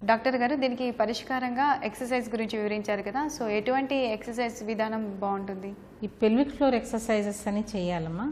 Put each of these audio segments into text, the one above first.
Doctor గారు దీనికి పరిష్కారంగా ఎక్సర్సైజ్ గురించి వివరించారు కదా. సో ఎటువంటి ఎక్సర్సైజ్ విధానం బాగుంటుంది? ఈ పెల్విక్ ఫ్లోర్ ఎక్సర్సైజెస్ అని చేయాలమ్మా.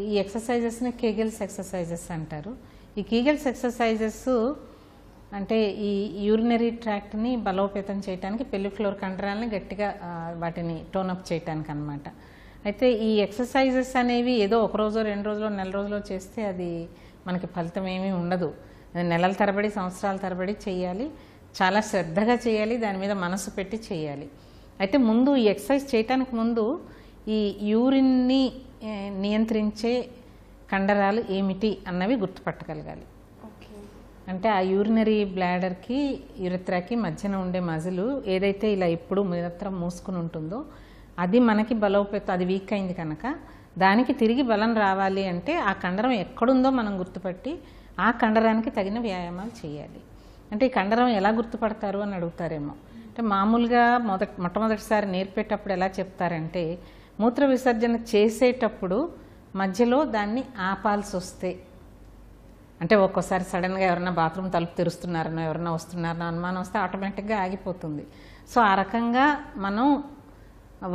ఈ ఎక్సర్సైజెస్ని కేగెల్స్ ఎక్సర్సైజెస్ అంటారు. ఈ కేగెల్స్ ఎక్సర్సైజెస్ అంటే ఈ యూరినరీ ట్రాక్ట్ని బలోపేతం చేయడానికి, పెల్విక్ ఫ్లోర్ కండరాలని గట్టిగా వాటిని టోనప్ చేయడానికి అన్నమాట. అయితే ఈ ఎక్సర్సైజెస్ అనేవి ఏదో ఒక రోజు 2 రోజులు నెల రోజులు చేస్తే అది మనకి ఫలితం ఏమీ ఉండదు. నెలల తరబడి సంవత్సరాల తరబడి చేయాలి, చాలా శ్రద్ధగా చేయాలి, దాని మీద మనసు పెట్టి చేయాలి. అయితే ముందు ఈ ఎక్సర్సైజ్ చేయడానికి ముందు ఈ యూరిన్ని నియంత్రించే కండరాలు ఏమిటి అన్నవి గుర్తుపట్టగలగాలి. అంటే ఆ యూరినరీ బ్లాడర్కి యూరిథ్రాకి మధ్యన ఉండే మజిల్ ఏదైతే ఇలా ఎప్పుడు నిరంతరం మూసుకుని ఉంటుందో అది మనకి బలోపేతం, అది వీక్ అయింది కనుక దానికి తిరిగి బలం రావాలి అంటే ఆ కండరం ఎక్కడుందో మనం గుర్తుపట్టి ఆ కండరానికి తగిన వ్యాయామాలు చేయాలి. అంటే ఈ కండరం ఎలా గుర్తుపడతారు అని అడుగుతారేమో. అంటే మామూలుగా మొట్టమొదటిసారి నేర్పేటప్పుడు ఎలా చెప్తారంటే, మూత్ర విసర్జన చేసేటప్పుడు మధ్యలో దాన్ని ఆపాల్సి వస్తే, అంటే ఒక్కోసారి సడన్గా ఎవరన్నా బాత్రూమ్ తలుపు తెరుస్తున్నారనో ఎవరన్నా వస్తున్నారనో అనుమానం వస్తే ఆటోమేటిక్గా ఆగిపోతుంది. సో ఆ రకంగా మనం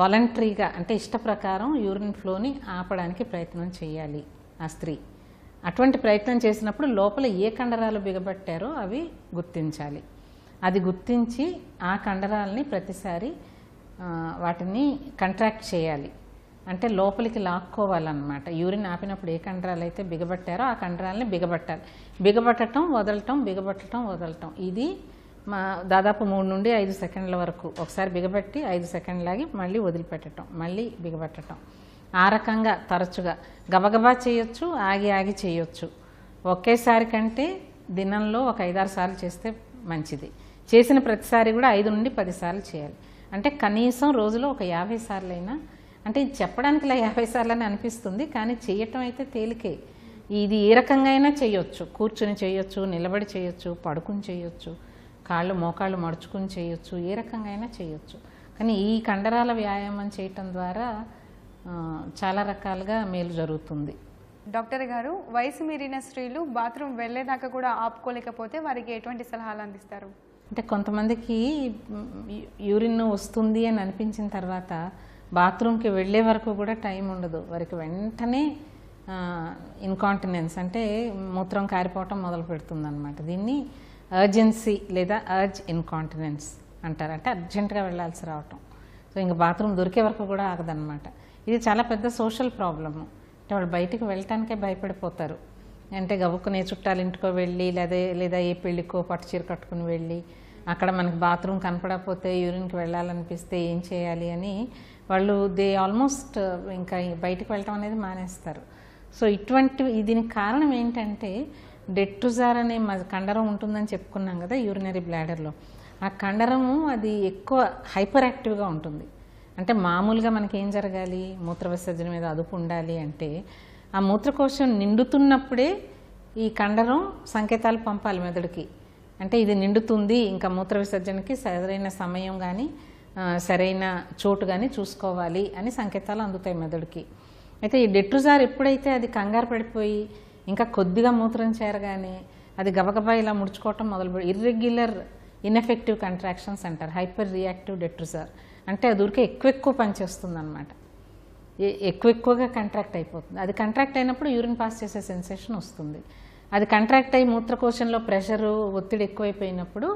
వాలంటరీగా అంటే ఇష్ట ప్రకారం యూరిన్ ఫ్లోని ఆపడానికి ప్రయత్నం చేయాలి ఆ స్త్రీ. అటువంటి ప్రయత్నం చేసినప్పుడు లోపల ఏ కండరాలు బిగబట్టారో అవి గుర్తించాలి. అది గుర్తించి ఆ కండరాలని ప్రతిసారి వాటిని కంట్రాక్ట్ చేయాలి, అంటే లోపలికి లాక్కోవాలన్నమాట. యూరిన్ ఆపినప్పుడు ఏ కండరాలు అయితే బిగబట్టారో ఆ కండరాలని బిగబట్టాలి. బిగబట్టడం వదలటం, బిగబట్టడం వదలటం, ఇది దాదాపు 3 నుండి 5 సెకండ్ల వరకు ఒకసారి బిగబట్టి 5 సెకండ్లు లాగి మళ్ళీ వదిలిపెట్టడం, మళ్ళీ బిగబట్టడం. ఆ రకంగా తరచుగా గబగబా చేయొచ్చు, ఆగి ఆగి చేయొచ్చు. ఒకేసారి కంటే దినంలో ఒక 5-6 సార్లు చేస్తే మంచిది. చేసిన ప్రతిసారి కూడా 5 నుండి 10 సార్లు చేయాలి. అంటే కనీసం రోజులో ఒక 50 సార్లు అయినా, అంటే చెప్పడానికి ఇలా 50 సార్లు అని అనిపిస్తుంది, కానీ చేయటం అయితే తేలికే. ఇది ఏ రకంగా అయినా చేయొచ్చు. కూర్చుని చేయొచ్చు, నిలబడి చేయొచ్చు, పడుకుని చేయొచ్చు, కాళ్ళు మోకాళ్ళు మడుచుకుని చేయొచ్చు, ఏ రకంగా అయినా చేయొచ్చు. కానీ ఈ కండరాల వ్యాయామం చేయటం ద్వారా చాలా రకాలుగా మేలు జరుగుతుంది. డాక్టర్ గారు, వయసు మీరిన స్త్రీలు బాత్రూమ్ వెళ్ళేదాకా కూడా ఆపుకోలేకపోతే వారికి ఎటువంటి సలహాలు అందిస్తారు? అంటే కొంతమందికి యూరిన్ వస్తుంది అని అనిపించిన తర్వాత బాత్రూమ్కి వెళ్ళే వరకు కూడా టైం ఉండదు. వారికి వెంటనే ఇన్కాంటినెన్స్ అంటే మూత్రం కారిపోవటం మొదలు పెడుతుంది అన్నమాట. దీన్ని అర్జెన్సీ లేదా అర్జ్ ఇన్కాంటినెన్స్ అంటారు. అంటే అర్జెంటుగా వెళ్ళాల్సి రావటం. సో ఇంకా బాత్రూమ్ దొరికే వరకు కూడా ఆగదన్నమాట. ఇది చాలా పెద్ద సోషల్ ప్రాబ్లము. అంటే వాళ్ళు బయటికి వెళ్ళటానికే భయపడిపోతారు. అంటే గబుక్కునే చుట్టాలు ఇంటికో వెళ్ళి లేదా ఏ పెళ్ళికో పట్టు చీర కట్టుకుని వెళ్ళి అక్కడ మనకి బాత్రూమ్ కనపడకపోతే యూరిన్కి వెళ్ళాలనిపిస్తే ఏం చేయాలి అని వాళ్ళు ఆల్మోస్ట్ ఇంకా బయటికి వెళ్ళటం అనేది మానేస్తారు. సో దీనికి కారణం ఏంటంటే డెట్రుజార్ అనే కండరం ఉంటుందని చెప్పుకున్నాం కదా యూరినరీ బ్లాడర్లో. ఆ కండరము అది ఎక్కువ హైపర్ యాక్టివ్గా ఉంటుంది. అంటే మామూలుగా మనకి ఏం జరగాలి, మూత్ర విసర్జన మీద అదుపు ఉండాలి అంటే ఆ మూత్రకోశం నిండుతున్నప్పుడే ఈ కండరం సంకేతాలు పంపాలి మెదడుకి. అంటే ఇది నిండుతుంది, ఇంకా మూత్ర విసర్జనకి సరైన సమయం కానీ సరైన చోటు కానీ చూసుకోవాలి అని సంకేతాలు అందుతాయి మెదడుకి. అయితే ఈ డెట్రుజార్ ఎప్పుడైతే అది కంగారు పడిపోయి ఇంకా కొద్దిగా మూత్రం చేరగానే అది గబగబా ఇలా ముడుచుకోవటం మొదలుపెట్టి ఇర్రెగ్యులర్ ఇన్ఎఫెక్టివ్ కంట్రాక్షన్స్ అంటారు, హైపర్ రియాక్టివ్ డెట్రుజార్. అంటే అది ఊరికే ఎక్కువ పనిచేస్తుంది అనమాట, ఎక్కువగా కంట్రాక్ట్ అయిపోతుంది. అది కంట్రాక్ట్ అయినప్పుడు యూరిన్ పాస్ చేసే సెన్సేషన్ వస్తుంది. అది కంట్రాక్ట్ అయ్యి మూత్రకోశంలో ప్రెషరు ఒత్తిడి ఎక్కువైపోయినప్పుడు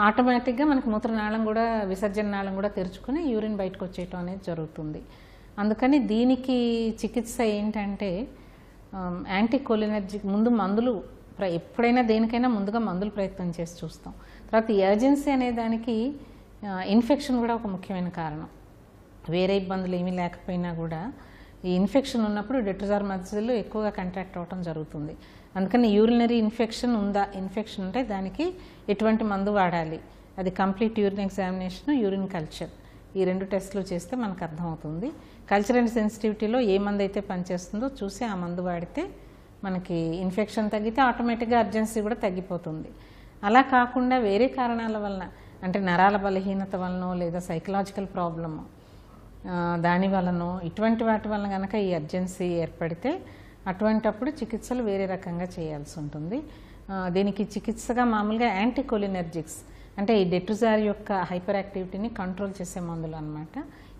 ఆటోమేటిక్గా మనకి మూత్రనాళం కూడా విసర్జన నాళం కూడా తెరుచుకొని యూరిన్ బయటకు వచ్చేయటం అనేది జరుగుతుంది. అందుకని దీనికి చికిత్స ఏంటంటే యాంటీకోలినర్జిక్, ముందు మందులు ఎప్పుడైనా దేనికైనా ముందుగా మందులు ప్రయత్నం చేసి చూస్తాం. తర్వాత ఈ ఎర్జెన్సీ అనే దానికి ఇన్ఫెక్షన్ కూడా ఒక ముఖ్యమైన కారణం. వేరే ఇబ్బందులు ఏమీ లేకపోయినా కూడా ఈ ఇన్ఫెక్షన్ ఉన్నప్పుడు డెట్రుజార్ మజిల్ ఎక్కువగా కంట్రాక్ట్ అవ్వటం జరుగుతుంది. అందుకని యూరినరీ ఇన్ఫెక్షన్ ఉందా, ఇన్ఫెక్షన్ ఉంటే దానికి ఎటువంటి మందు వాడాలి, అది complete urine examination, urine culture, ఈ 2 టెస్టులు చేస్తే మనకు అర్థమవుతుంది. కల్చర్ అండ్ సెన్సిటివిటీలో ఏ మందు అయితే పనిచేస్తుందో చూసి ఆ మందు వాడితే మనకి ఇన్ఫెక్షన్ తగ్గితే ఆటోమేటిక్గా అర్జెన్సీ కూడా తగ్గిపోతుంది. అలా కాకుండా వేరే కారణాల వలన, అంటే నరాల బలహీనత వలనో లేదా సైకలాజికల్ ప్రాబ్లము దాని వలనో ఇటువంటి వాటి వలన కనుక ఈ అర్జెన్సీ ఏర్పడితే అటువంటప్పుడు చికిత్సలు వేరే రకంగా చేయాల్సి ఉంటుంది. దీనికి చికిత్సగా మామూలుగా యాంటీకోలినర్జిక్స్ అంటే ఈ డెట్రుజార్ యొక్క హైపర్ యాక్టివిటీని కంట్రోల్ చేసే మందులు అనమాట.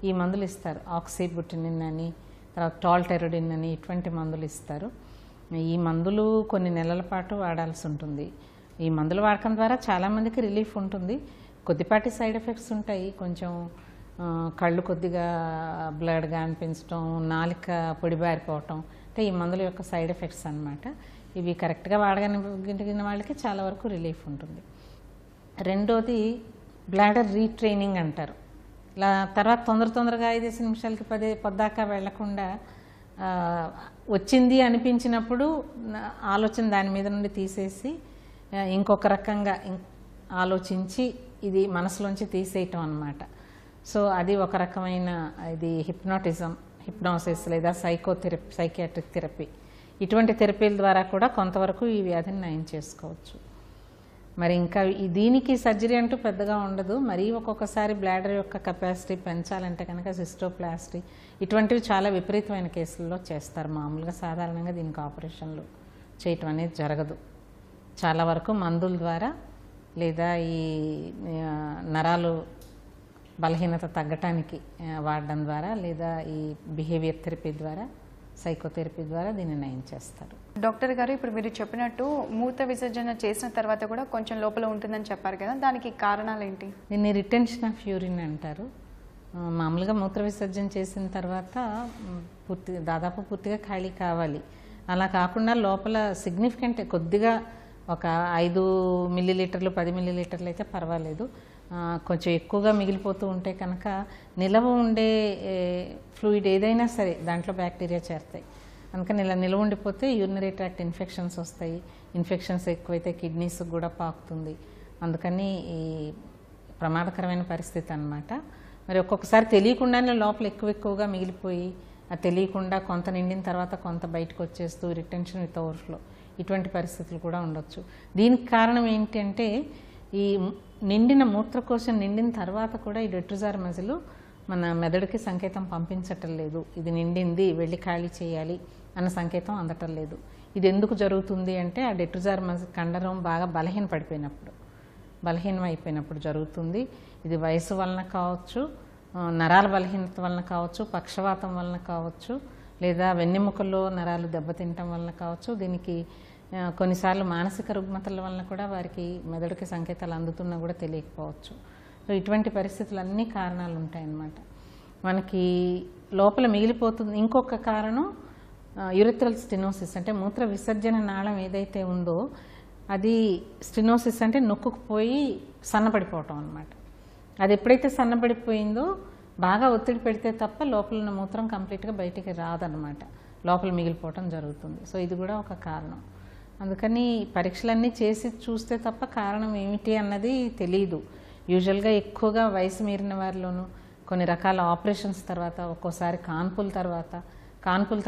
ఈ మందులు ఇస్తారు. ఆక్సిబుటినిన్ అని, తర్వాత టాల్టెరోడిన్ అని ఇటువంటి మందులు ఇస్తారు. ఈ మందులు కొన్ని నెలల పాటు వాడాల్సి ఉంటుంది. ఈ మందుల వాడకం ద్వారా చాలామందికి రిలీఫ్ ఉంటుంది. కొద్దిపాటి సైడ్ ఎఫెక్ట్స్ ఉంటాయి. కొంచెం కళ్ళు కొద్దిగా బ్లడ్గా అనిపించడం, నాలిక పొడిబారిపోవటం, అంటే ఈ మందుల యొక్క సైడ్ ఎఫెక్ట్స్ అన్నమాట. ఇవి కరెక్ట్గా వాడగలిగిన వాళ్ళకి చాలా వరకు రిలీఫ్ ఉంటుంది. రెండోది బ్లాడర్ రీట్రైనింగ్ అంటారు. ఇలా తర్వాత తొందరగా 5 నిమిషాలకి పొద్దాకా వెళ్లకుండా వచ్చింది అనిపించినప్పుడు ఆలోచన దాని మీద నుండి తీసేసి ఇంకొక రకంగా ఆలోచించి ఇది మనసులోంచి తీసేయటం అన్నమాట. సో అది ఒక రకమైన ఇది హిప్నోసిస్ లేదా సైకియాట్రిక్ థెరపీ. ఇటువంటి థెరపీల ద్వారా కూడా కొంతవరకు ఈ వ్యాధిని నయం చేసుకోవచ్చు. మరి ఇంకా దీనికి సర్జరీ అంటూ పెద్దగా ఉండదు. మరి ఒక్కొక్కసారి బ్లాడర్ యొక్క కెపాసిటీ పెంచాలంటే కనుక సిస్టోప్లాస్టీ ఇటువంటివి చాలా విపరీతమైన కేసుల్లో చేస్తారు. మామూలుగా సాధారణంగా దీనికి ఆపరేషన్లు చేయటం అనేది జరగదు. చాలా వరకు మందుల ద్వారా లేదా ఈ నరాలు బలహీనత తగ్గటానికి వాడడం ద్వారా లేదా ఈ బిహేవియర్ థెరపీ ద్వారా, సైకోథెరపీ ద్వారా దీన్ని నయం చేస్తారు. డాక్టర్ గారు, ఇప్పుడు మీరు చెప్పినట్టు మూత్ర విసర్జన చేసిన తర్వాత కూడా కొంచెం లోపల ఉంటుందని చెప్పారు కదా, దానికి కారణాలు ఏంటి? దీన్ని రిటెన్షన్ ఆఫ్ యూరిన్ అంటారు. మామూలుగా మూత్ర విసర్జన చేసిన తర్వాత దాదాపు పూర్తిగా ఖాళీ కావాలి. అలా కాకుండా లోపల సిగ్నిఫికెంట్ కొద్దిగా ఒక 5 మిల్లీలీటర్లు 10 మిల్లీలీటర్లు అయితే పర్వాలేదు. కొంచెం ఎక్కువగా మిగిలిపోతూ ఉంటే కనుక నిలవ ఉండే ఫ్లూయిడ్ ఏదైనా సరే దాంట్లో బ్యాక్టీరియా చేరుతాయి. అందుకని ఇలా నిలవ ఉండిపోతే యూరినరీ ట్రాక్ట్ ఇన్ఫెక్షన్స్ వస్తాయి. ఇన్ఫెక్షన్స్ ఎక్కువైతే కిడ్నీస్కి కూడా పాకుతుంది. అందుకని ఈ ప్రమాదకరమైన పరిస్థితి అన్నమాట. మరి ఒక్కొక్కసారి తెలియకుండానే లోపల ఎక్కువగా మిగిలిపోయి అది తెలియకుండా కొంత నిండిన తర్వాత కొంత బయటకు వచ్చేస్తూ రిటెన్షన్ విత్ ఓవర్ఫ్లో ఇటువంటి పరిస్థితులు కూడా ఉండొచ్చు. దీనికి కారణం ఏంటంటే ఈ నిండిన మూత్రకోశం నిండిన తర్వాత కూడా ఈ డెట్రుజార్ మజిల్ మన మెదడుకి సంకేతం పంపించటం లేదు. ఇది నిండింది, వెళ్ళి ఖాళీ చేయాలి అన్న సంకేతం అందటం లేదు. ఇది ఎందుకు జరుగుతుంది అంటే ఆ డెట్రుజార్ మజిల్ కండరం బాగా బలహీనం అయిపోయినప్పుడు జరుగుతుంది. ఇది వయసు వలన కావచ్చు, నరాల బలహీనత వలన కావచ్చు, పక్షవాతం వలన కావచ్చు, లేదా వెన్నెముకల్లో నరాలు దెబ్బతింటం వలన కావచ్చు. దీనికి కొన్నిసార్లు మానసిక రుగ్మతల వలన కూడా వారికి మెదడుకి సంకేతాలు అందుతున్నా కూడా తెలియకపోవచ్చు. సో ఇటువంటి పరిస్థితులు అన్ని కారణాలు ఉంటాయన్నమాట. మనకి లోపల మిగిలిపోతుంది. ఇంకొక కారణం యూరిథ్రల్ స్టెనోసిస్, అంటే మూత్ర విసర్జన నాళం ఏదైతే ఉందో అది స్టెనోసిస్ అంటే నొక్కుకుపోయి సన్నపడిపోవటం అన్నమాట. అది ఎప్పుడైతే సన్నపడిపోయిందో బాగా ఒత్తిడి పెడితే తప్ప లోపల ఉన్న మూత్రం కంప్లీట్గా బయటికి రాదన్నమాట, లోపల మిగిలిపోవటం జరుగుతుంది. సో ఇది కూడా ఒక కారణం. అందుకని పరీక్షలన్నీ చేసి చూస్తే తప్ప కారణం ఏమిటి అన్నది తెలియదు. యూజువల్గా ఎక్కువగా వయసు మీరిన వారిలోనూ కొన్ని రకాల ఆపరేషన్స్ తర్వాత, ఒక్కోసారి కాన్పుల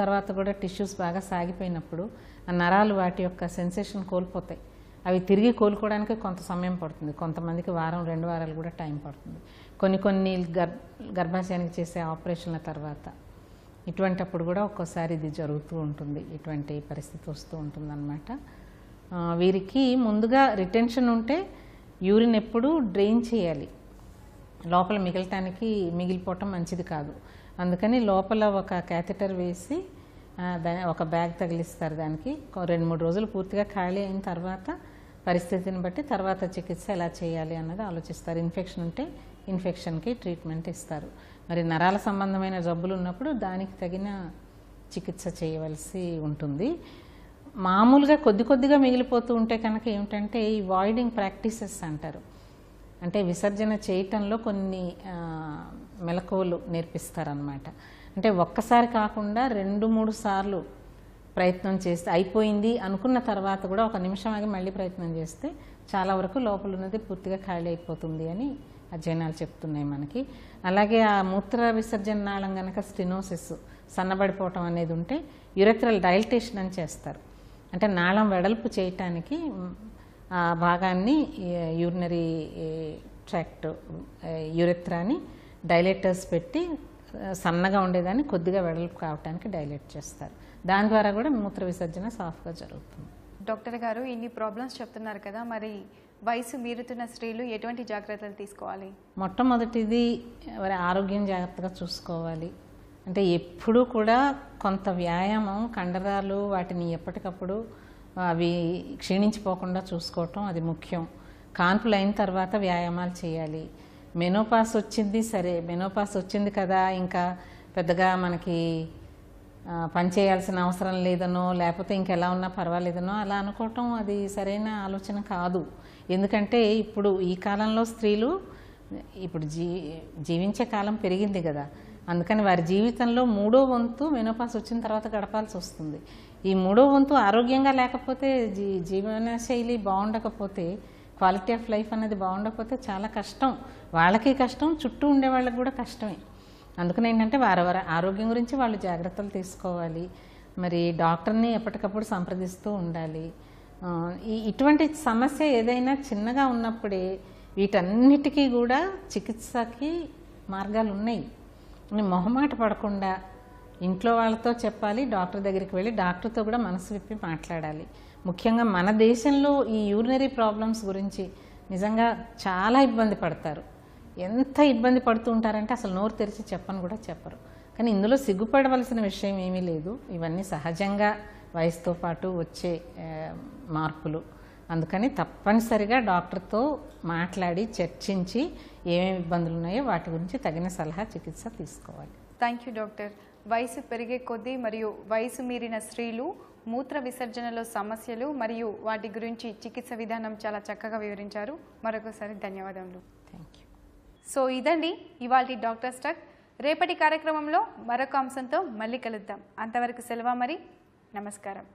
తర్వాత కూడా టిష్యూస్ బాగా సాగిపోయినప్పుడు ఆ నరాలు వాటి యొక్క సెన్సేషన్ కోల్పోతాయి. అవి తిరిగి కోలుకోవడానికి కొంత సమయం పడుతుంది. కొంతమందికి 1-2 వారాలు కూడా టైం పడుతుంది. కొన్ని గర్భాశయానికి చేసే ఆపరేషన్ల తర్వాత ఇటువంటప్పుడు కూడా ఒక్కోసారి ఇది జరుగుతూ ఉంటుంది. ఇటువంటి పరిస్థితి వస్తూ ఉంటుందన్నమాట. వీరికి ముందుగా రిటెన్షన్ ఉంటే యూరిన్ ఎప్పుడు డ్రైన్ చేయాలి. లోపల మిగిలిపోవటం మంచిది కాదు. అందుకని లోపల ఒక క్యాథెటర్ వేసి ఒక బ్యాగ్ తగిలిస్తారు. దానికి 2-3 రోజులు పూర్తిగా ఖాళీ అయిన తర్వాత పరిస్థితిని బట్టి తర్వాత చికిత్స ఎలా చేయాలి అన్నది ఆలోచిస్తారు. ఇన్ఫెక్షన్ ఉంటే ఇన్ఫెక్షన్కి ట్రీట్మెంట్ ఇస్తారు. మరి నరాల సంబంధమైన జబ్బులు ఉన్నప్పుడు దానికి తగిన చికిత్స చేయవలసి ఉంటుంది. మామూలుగా కొద్దిగా మిగిలిపోతూ ఉంటే కనుక ఏమిటంటే ఈ వాయిడింగ్ ప్రాక్టీసెస్ అంటారు. అంటే విసర్జన చేయటంలో కొన్ని మెలకువలు నేర్పిస్తారనమాట. అంటే ఒక్కసారి కాకుండా 2-3 సార్లు ప్రయత్నం చేస్తే అయిపోయింది అనుకున్న తర్వాత కూడా 1 నిమిషం ఆగి మళ్ళీ ప్రయత్నం చేస్తే చాలా వరకు లోపల ఉన్నది పూర్తిగా ఖాళీ అయిపోతుంది అని అధ్యయనాలు చెప్తున్నాయి మనకి. అలాగే ఆ మూత్ర విసర్జన నాళం కనుక స్టెనోసిస్ సన్నబడిపోవటం అనేది ఉంటే యూరెథ్రల్ డైలటేషన్ అని చేస్తారు. అంటే నాళం వెడల్పు చేయటానికి ఆ భాగాన్ని యూరినరీ ట్రాక్ట్ యూరెథ్రాని డైలేటర్స్ పెట్టి సన్నగా ఉండేదాన్ని కొద్దిగా వెడల్పు కావటానికి డైలేట్ చేస్తారు. దాని ద్వారా కూడా మూత్ర విసర్జన సాఫ్గా జరుగుతుంది. డాక్టర్ గారు ఇన్ని ప్రాబ్లమ్స్ చెప్తున్నారు కదా, మరి వయసు మీరుతున్న స్త్రీలు ఎటువంటి జాగ్రత్తలు తీసుకోవాలి? మొట్టమొదటిది వారి ఆరోగ్యం జాగ్రత్తగా చూసుకోవాలి. అంటే ఎప్పుడూ కూడా కొంత వ్యాయామం, కండరాలు వాటిని ఎప్పటికప్పుడు అవి క్షీణించిపోకుండా చూసుకోవటం అది ముఖ్యం. కాన్పులు అయిన తర్వాత వ్యాయామాలు చేయాలి. మెనోపాస్ వచ్చింది సరే, మెనోపాస్ వచ్చింది కదా ఇంకా పెద్దగా మనకి పని చేయాల్సిన అవసరం లేదనో లేకపోతే ఇంకెలా ఉన్నా పర్వాలేదనో అలా అనుకోవటం అది సరైన ఆలోచన కాదు. ఎందుకంటే ఇప్పుడు ఈ కాలంలో స్త్రీలు ఇప్పుడు జీవించే కాలం పెరిగింది కదా, అందుకని వారి జీవితంలో 3వ వంతు మెనోపాస్ వచ్చిన తర్వాత గడపాల్సి వస్తుంది. ఈ 3వ వంతు ఆరోగ్యంగా లేకపోతే జీవన శైలి బాగుండకపోతే, క్వాలిటీ ఆఫ్ లైఫ్ అనేది బాగుండకపోతే చాలా కష్టం. వాళ్ళకి కష్టం, చుట్టూ ఉండే వాళ్ళకి కూడా కష్టమే. అందుకని ఏంటంటే వారి ఆరోగ్యం గురించి వాళ్ళు జాగ్రత్తలు తీసుకోవాలి. మరి డాక్టర్ని ఎప్పటికప్పుడు సంప్రదిస్తూ ఉండాలి. ఇటువంటి సమస్య ఏదైనా చిన్నగా ఉన్నప్పుడే వీటన్నిటికీ కూడా చికిత్సకి మార్గాలు ఉన్నాయి. మొహమాట పడకుండా ఇంట్లో వాళ్ళతో చెప్పాలి, డాక్టర్ దగ్గరికి వెళ్ళి డాక్టర్తో కూడా మనసు విప్పి మాట్లాడాలి. ముఖ్యంగా మన దేశంలో ఈ యూరినరీ ప్రాబ్లమ్స్ గురించి నిజంగా చాలా ఇబ్బంది పడతారు. ఎంత ఇబ్బంది పడుతూ ఉంటారంటే అసలు నోరు తెరిచి చెప్పని కూడా చెప్పరు. కానీ ఇందులో సిగ్గుపడవలసిన విషయం ఏమీ లేదు. ఇవన్నీ సహజంగా వయసుతో పాటు వచ్చే మార్పులు. అందుకని తప్పనిసరిగా డాక్టర్తో మాట్లాడి చర్చించి ఏమేమి ఇబ్బందులు ఉన్నాయో వాటి గురించి తగిన సలహా, చికిత్స తీసుకోవాలి. Thank you doctor. వయసు పెరిగే కొద్దీ మరియు వయసు మీరిన స్త్రీలు మూత్ర విసర్జనలో సమస్యలు మరియు వాటి గురించి చికిత్స విధానం చాలా చక్కగా వివరించారు. మరొకసారి ధన్యవాదములు. Thank you. సో ఇదండి ఇవాల్టి డాక్టర్ స్టాక్. రేపటి కార్యక్రమంలో మరొక అంశంతో మళ్ళీ కలుద్దాం. అంతవరకు సెలవు మరి. నమస్కారం.